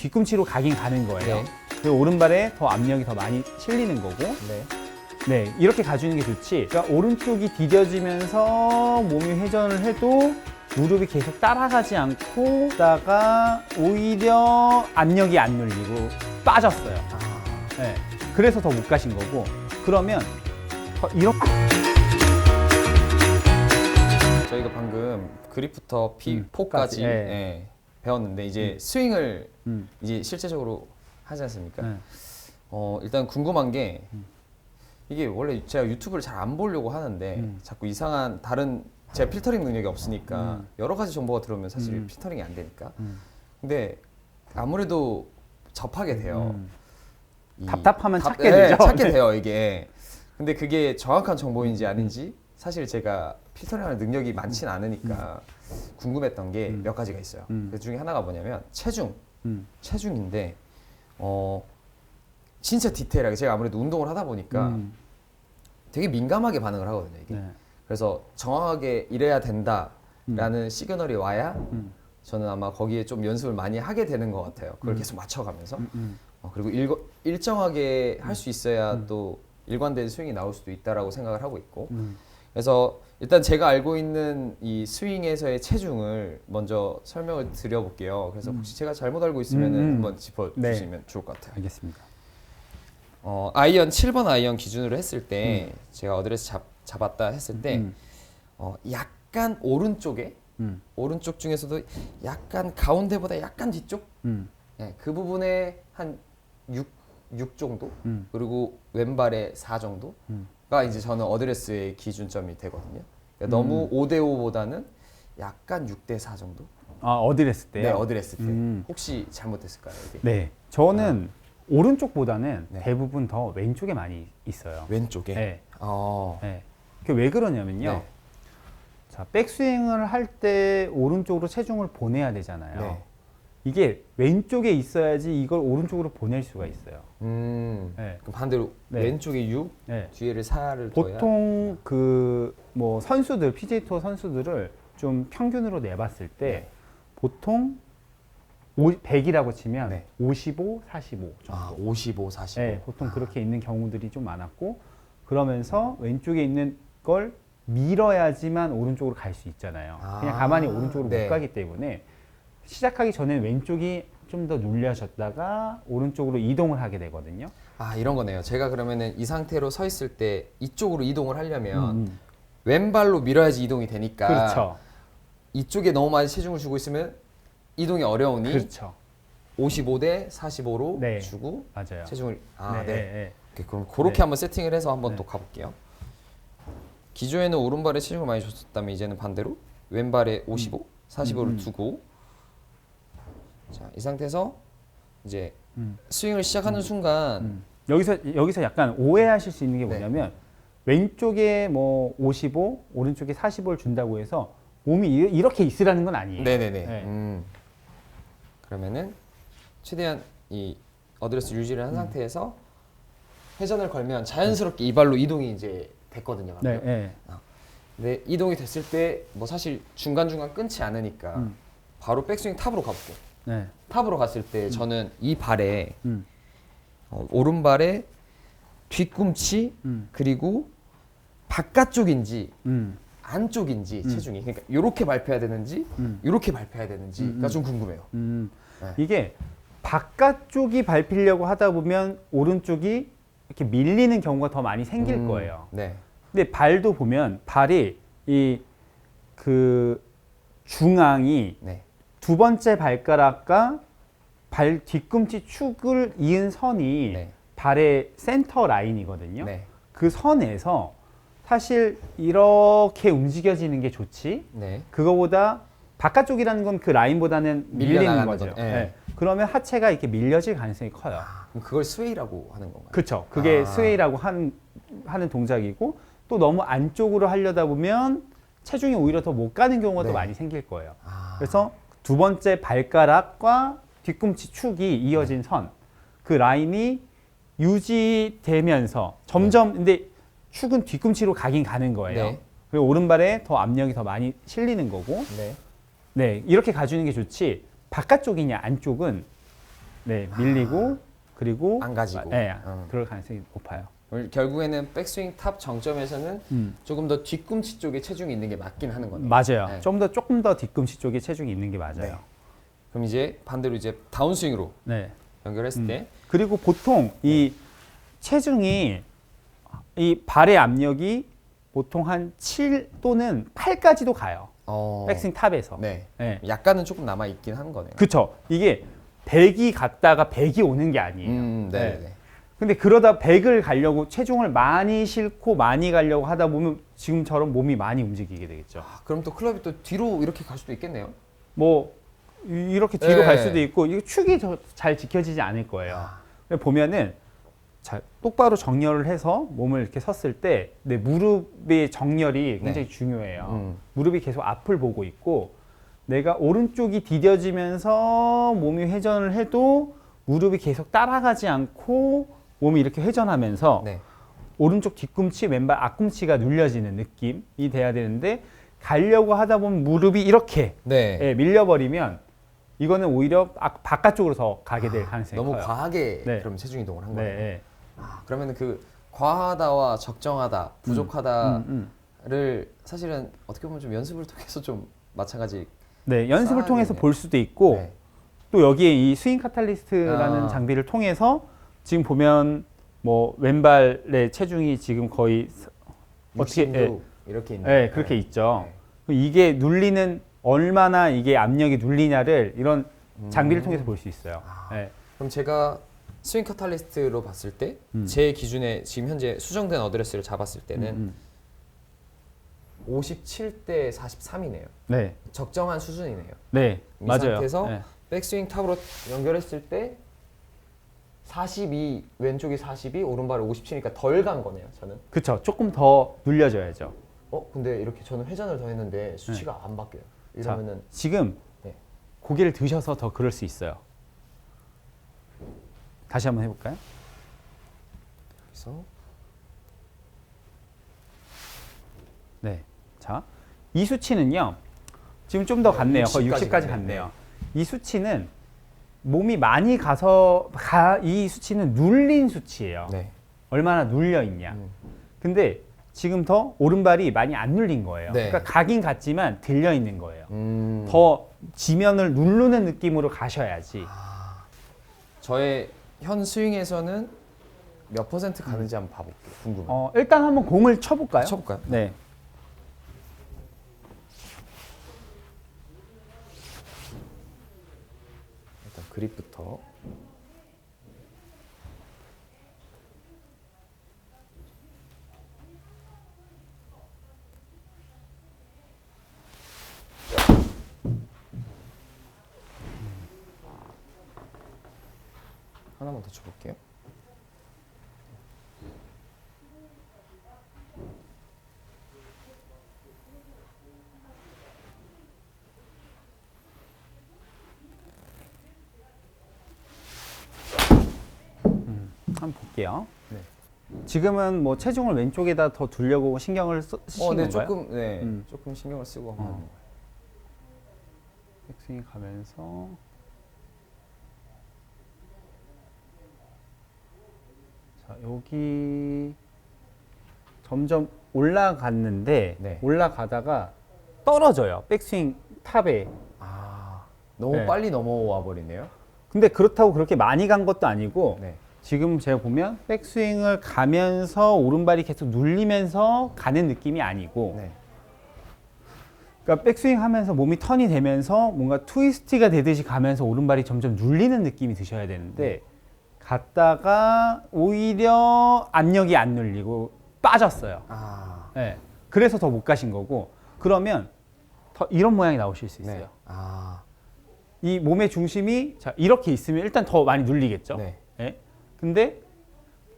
뒤꿈치로 가긴 가는 거예요. 네. 그리고 오른발에 더 압력이 더 많이 실리는 거고, 네. 네, 이렇게 가주는 게 좋지. 그러니까 오른쪽이 디뎌지면서 몸이 회전을 해도 무릎이 계속 따라가지 않고 다가 오히려 압력이 안 눌리고 빠졌어요. 네, 그래서 더 못 가신 거고. 그러면 이렇게 저희가 방금 그립부터 피포까지 예. 예, 배웠는데 이제 스윙을 음. 이제 실제적으로 하지 않습니까? 네. 일단 궁금한 게 이게 원래 제가 유튜브를 잘 안 보려고 하는데 자꾸 이상한 다른 제가 필터링 능력이 없으니까 여러 가지 정보가 들어오면 사실 필터링이 안 되니까. 근데 아무래도 접하게 돼요. 답답하면 찾게 네, 되죠. 찾게 네. 돼요 이게. 근데 그게 정확한 정보인지 아닌지 사실 제가 필터링하는 능력이 많지는 않으니까 궁금했던 게 몇 가지가 있어요. 그 중에 하나가 뭐냐면 체중인데 진짜 디테일하게 제가 아무래도 운동을 하다 보니까 되게 민감하게 반응을 하거든요 이게. 네. 그래서 정확하게 이래야 된다라는 시그널이 와야 저는 아마 거기에 좀 연습을 많이 하게 되는 것 같아요. 그걸 계속 맞춰가면서 그리고 일정하게 할 수 있어야 또 일관된 스윙이 나올 수도 있다라고 생각을 하고 있고. 그래서 일단 제가 알고 있는 이 스윙에서의 체중을 먼저 설명을 드려볼게요. 그래서 혹시 제가 잘못 알고 있으면 한번 짚어주시면 네. 좋을 것 같아요. 알겠습니다. 아이언 7번 아이언 기준으로 했을 때 제가 어드레스 잡았다 했을 때 약간 오른쪽에 오른쪽 중에서도 약간 가운데보다 약간 뒤쪽 네, 그 부분에 한 6 정도 그리고 왼발에 4 정도가 이제 저는 어드레스의 기준점이 되거든요. 그러니까 너무 5대5보다는 약간 6대4 정도? 아, 어드레스 때요? 네, 어드레스 때. 혹시 잘못됐을까요? 이게? 네, 저는 오른쪽보다는 네. 대부분 더 왼쪽에 많이 있어요. 왼쪽에? 네. 어. 네. 그게 왜 그러냐면요. 네. 자, 백스윙을 할 때 오른쪽으로 체중을 보내야 되잖아요. 네. 이게 왼쪽에 있어야지 이걸 오른쪽으로 보낼 수가 있어요. 네. 그럼 반대로 네. 왼쪽에 6, 네. 뒤에를 4를 둬야? 보통 그 뭐 선수들, PGA 투어 선수들을 좀 평균으로 내봤을 때 네. 보통 100이라고 치면 네. 55, 45 정도. 아, 55, 45. 네, 보통 그렇게 있는 경우들이 좀 많았고, 그러면서 왼쪽에 있는 걸 밀어야지만 오른쪽으로 갈 수 있잖아요. 그냥 가만히 오른쪽으로 네. 못 가기 때문에 시작하기 전에 왼쪽이 좀 더 눌려졌다가 오른쪽으로 이동을 하게 되거든요. 아, 이런 거네요. 제가 그러면은 이 상태로 서 있을 때 이쪽으로 이동을 하려면 왼발로 밀어야지 이동이 되니까 그렇죠. 이쪽에 너무 많이 체중을 주고 있으면 이동이 어려우니 그렇죠. 55대 45로 네. 주고 맞아요. 체중을 네, 네, 네. 오케이, 그럼 그렇게 네. 한번 세팅을 해서 한번 네. 또 가볼게요. 기존에는 오른발에 체중을 많이 줬었다면 이제는 반대로 왼발에 55, 45를 두고 자, 이 상태에서 이제 스윙을 시작하는 순간 여기서 약간 오해하실 수 있는 게 네. 뭐냐면 왼쪽에 뭐 55, 오른쪽에 45를 준다고 해서 몸이 이렇게 있으라는 건 아니에요. 네네네. 네. 그러면은 최대한 이 어드레스 유지를 한 상태에서 회전을 걸면 자연스럽게 이 발로 이동이 이제 됐거든요. 방금. 네, 네. 근데 이동이 됐을 때 뭐 사실 중간중간 끊지 않으니까 바로 백스윙 탑으로 가볼게요. 네. 탑으로 갔을 때 저는 이 발에 음. 오른발에 뒤꿈치 그리고 바깥쪽인지 안쪽인지 체중이 그러니까 이렇게 밟혀야 되는지 이렇게 밟혀야 되는지가 좀 궁금해요. 네. 이게 바깥쪽이 밟히려고 하다 보면 오른쪽이 이렇게 밀리는 경우가 더 많이 생길 거예요. 네. 근데 발도 보면 발이 이 그 중앙이 네. 두 번째 발가락과 발 뒤꿈치 축을 이은 선이 네. 발의 센터 라인이거든요. 네. 그 선에서 사실 이렇게 움직여지는 게 좋지. 네. 그거보다 바깥쪽이라는 건 그 라인보다는 밀리는 밀려나가는 거죠. 거죠. 네. 네. 그러면 하체가 이렇게 밀려질 가능성이 커요. 그럼 그걸 스웨이라고 하는 건가요? 그렇죠. 그게 아. 스웨이라고 하는 동작이고 또 너무 안쪽으로 하려다 보면 체중이 오히려 더 못 가는 경우가 네. 더 많이 생길 거예요. 아. 그래서 두 번째 발가락과 뒤꿈치 축이 이어진 선, 그 라인이 유지되면서 점점 근데 축은 뒤꿈치로 가긴 가는 거예요. 네. 그리고 오른발에 더 압력이 더 많이 실리는 거고, 네. 네, 이렇게 가주는 게 좋지. 바깥쪽이냐 안쪽은 네, 밀리고 그리고 안 가지고. 네, 그럴 가능성이 높아요. 결국에는 백스윙 탑 정점에서는 조금 더 뒤꿈치 쪽에 체중이 있는 게 맞긴 하는 거네요. 맞아요. 네. 조금 더 뒤꿈치 쪽에 체중이 있는 게 맞아요. 네. 그럼 이제 반대로 이제 다운스윙으로 네. 연결했을 때 그리고 보통 이 체중이 이 발의 압력이 보통 한 7 또는 8까지도 가요. 백스윙 탑에서. 네. 네. 약간은 조금 남아 있긴 하는 거네요. 그쵸. 이게 100이 갔다가 100이 오는 게 아니에요. 네. 네. 근데 그러다 100을 가려고 체중을 많이 싣고 많이 가려고 하다 보면 지금처럼 몸이 많이 움직이게 되겠죠. 그럼 또 클럽이 또 뒤로 이렇게 갈 수도 있겠네요. 뭐 이렇게 뒤로 네. 갈 수도 있고 이게 축이 잘 지켜지지 않을 거예요. 보면은 자, 똑바로 정렬을 해서 몸을 이렇게 섰을 때 내 무릎의 정렬이 굉장히 중요해요. 무릎이 계속 앞을 보고 있고 내가 오른쪽이 디뎌지면서 몸이 회전을 해도 무릎이 계속 따라가지 않고 몸이 이렇게 회전하면서 네. 오른쪽 뒤꿈치, 왼발 앞꿈치가 눌려지는 느낌이 돼야 되는데 가려고 하다 보면 무릎이 이렇게 네. 밀려버리면 이거는 오히려 바깥쪽으로 더 가게 될 가능성이 너무 커요. 과하게 네. 그럼 체중 이동을 한 네, 거예요. 네. 그러면 그 과하다와 적정하다, 부족하다를 사실은 어떻게 보면 좀 연습을 통해서 좀 마찬가지. 네, 연습을 쌓아야 통해서 되겠네요. 볼 수도 있고 네. 또 여기에 이 스윙 카탈리스트라는 장비를 통해서 지금 보면 뭐 왼발의 체중이 지금 거의 어떻게 66 이렇게 있는. 네, 그렇게 있죠. 이게 눌리는 얼마나 이게 압력이 눌리냐를 이런 장비를 통해서 볼 수 있어요. 네. 그럼 제가 스윙 카탈리스트로 봤을 때 제 기준에 지금 현재 수정된 어드레스를 잡았을 때는 57대 43이네요. 네, 적정한 수준이네요. 네, 이 맞아요. 상태에서 네. 백스윙 탑으로 연결했을 때 42, 왼쪽이 42, 오른발이 57이니까 덜 간 거네요, 저는. 그쵸. 조금 더 눌려줘야죠. 근데 이렇게 저는 회전을 더 했는데 수치가 안 바뀌어요. 이러면은 지금 네. 고개를 드셔서 더 그럴 수 있어요. 다시 한번 해볼까요? 그래서 네. 자, 이 수치는요. 지금 좀 더 갔네요. 거의 60까지 60까지 갔네요. 이 수치는 몸이 많이 가서 이 수치는 눌린 수치예요. 네. 얼마나 눌려 있냐. 근데 지금 더 오른발이 많이 안 눌린 거예요. 네. 그러니까 가긴 갔지만 들려 있는 거예요. 음. 더 지면을 누르는 느낌으로 가셔야지. 저의 현 스윙에서는 몇 퍼센트 가는지 한번 봐볼게요. 궁금해요. 일단 한번 공을 쳐볼까요? 쳐볼까요? 네. 일단 그립부터. 하나만 더 쳐볼게요. 한번 볼게요. 네. 지금은 뭐 체중을 왼쪽에다 더 두려고 신경을 쓰시는 네, 건가요? 조금, 조금 신경을 쓰고 한번. 하는 거예요. 백스윙 가면서 자, 여기 점점 올라갔는데 네. 올라가다가 떨어져요. 백스윙 탑에. 너무 네. 빨리 넘어와 버리네요. 근데 그렇다고 그렇게 많이 간 것도 아니고 네. 지금 제가 보면 백스윙을 가면서 오른발이 계속 눌리면서 가는 느낌이 아니고 네. 그러니까 백스윙 하면서 몸이 턴이 되면서 뭔가 트위스트가 되듯이 가면서 오른발이 점점 눌리는 느낌이 드셔야 되는데 갔다가 오히려 압력이 안 눌리고 빠졌어요. 네. 그래서 더 못 가신 거고 그러면 더 이런 모양이 나오실 수 있어요. 네. 이 몸의 중심이 자, 이렇게 있으면 일단 더 많이 눌리겠죠. 네. 네. 근데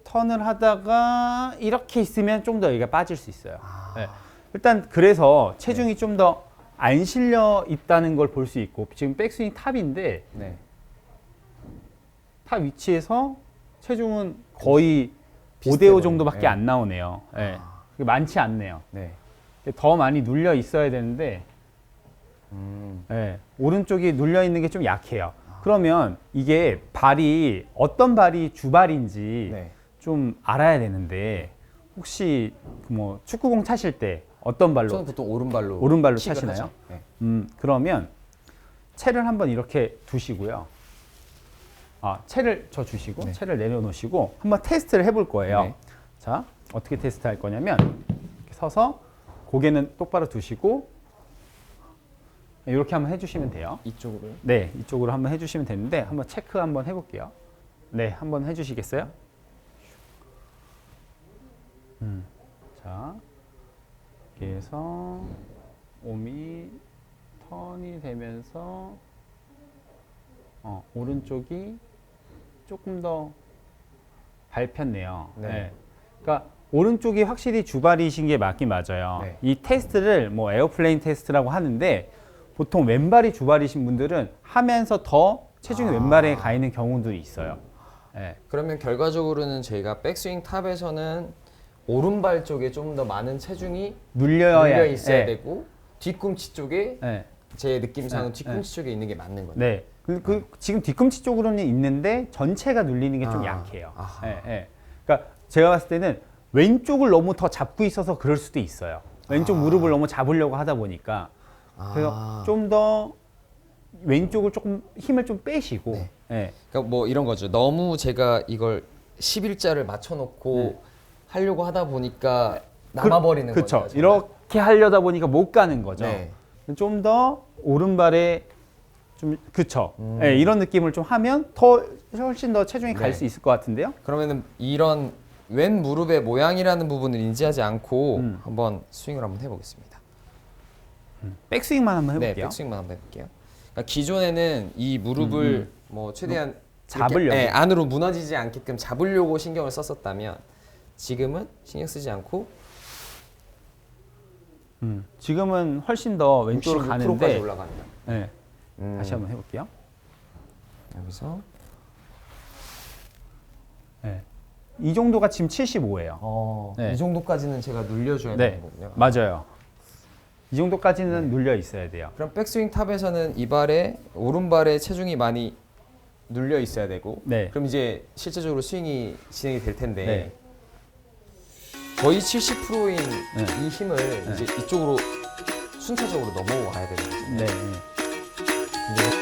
턴을 하다가 이렇게 있으면 좀 더 여기가 빠질 수 있어요. 네. 일단 그래서 체중이 좀 더 안 실려 있다는 걸 볼 수 있고 지금 백스윙 탑인데 네. 탑 위치에서 체중은 거의 비슷해 5대5 정도밖에 보이네. 안 나오네요. 네. 많지 않네요. 네. 더 많이 눌려 있어야 되는데 네. 오른쪽이 눌려 있는 게 좀 약해요. 그러면 이게 발이 어떤 발이 주발인지 네. 좀 알아야 되는데 혹시 뭐 축구공 차실 때 어떤 발로 저는 보통 오른발로 오른발로 킥을 차시나요? 하죠. 네. 그러면 채를 한번 이렇게 두시고요. 채를 저 주시고 네. 채를 내려놓으시고 한번 테스트를 해볼 거예요. 네. 자, 어떻게 테스트 할 거냐면 이렇게 서서 고개는 똑바로 두시고 이렇게 한번 해주시면 돼요. 이쪽으로요? 네, 이쪽으로 한번 해주시면 되는데 한번 체크 한번 해볼게요. 네, 한번 해주시겠어요? 자, 이렇게 해서 몸이 턴이 되면서 오른쪽이 조금 더 밟혔네요. 네. 네. 그러니까 오른쪽이 확실히 주발이신 게 맞긴 맞아요. 네. 이 테스트를 뭐 에어플레인 테스트라고 하는데 보통 왼발이 주발이신 분들은 하면서 더 체중이 왼발에 가 있는 경우도 있어요. 네. 그러면 결과적으로는 저희가 백스윙 탑에서는 오른발 쪽에 좀 더 많은 체중이 눌려 눌려 있어야 네. 되고 뒤꿈치 쪽에 네. 제 느낌상은 네. 뒤꿈치 쪽에 있는 게 맞는 거예요. 네. 지금 뒤꿈치 쪽으로는 있는데 전체가 눌리는 게 좀 약해요. 아하. 네, 네. 그러니까 제가 봤을 때는 왼쪽을 너무 더 잡고 있어서 그럴 수도 있어요. 왼쪽 무릎을 너무 잡으려고 하다 보니까 그래서 좀 더 왼쪽을 조금 힘을 좀 빼시고 네. 네. 그러니까 뭐 이런 거죠. 너무 제가 이걸 11자를 맞춰놓고 하려고 하다 보니까 남아버리는 그쵸. 거죠. 이렇게 하려다 보니까 못 가는 거죠. 네. 좀 더 오른발에 좀 그쵸. 네, 이런 느낌을 좀 하면 훨씬 더 체중이 갈 네. 수 있을 것 같은데요. 그러면은 이런 왼 무릎의 모양이라는 부분을 인지하지 않고 한번 스윙을 한번 해보겠습니다. 백스윙만 한번 네, 해볼게요. 백스윙만 한번 해볼게요. 그러니까 기존에는 이 무릎을 뭐 최대한 잡으려고. 이렇게, 네, 안으로 무너지지 않게끔 잡으려고 신경을 썼었다면 지금은 신경 쓰지 않고 지금은 훨씬 더 왼쪽으로 65%까지 가는데 올라갑니다. 네. 다시 한번 해볼게요. 여기서 네. 이 정도가 지금 75예요. 네. 이 정도까지는 제가 눌려줘야 네, 되는 거군요. 맞아요. 이 정도까지는 눌려 있어야 돼요. 그럼 백스윙 탑에서는 이 발에 오른발에 체중이 많이 눌려 있어야 되고 네. 그럼 이제 실제적으로 스윙이 진행이 될 텐데 네. 거의 70%인 네. 이 힘을 이제 이쪽으로 순차적으로 넘어와야 되는 거죠. 네. 근데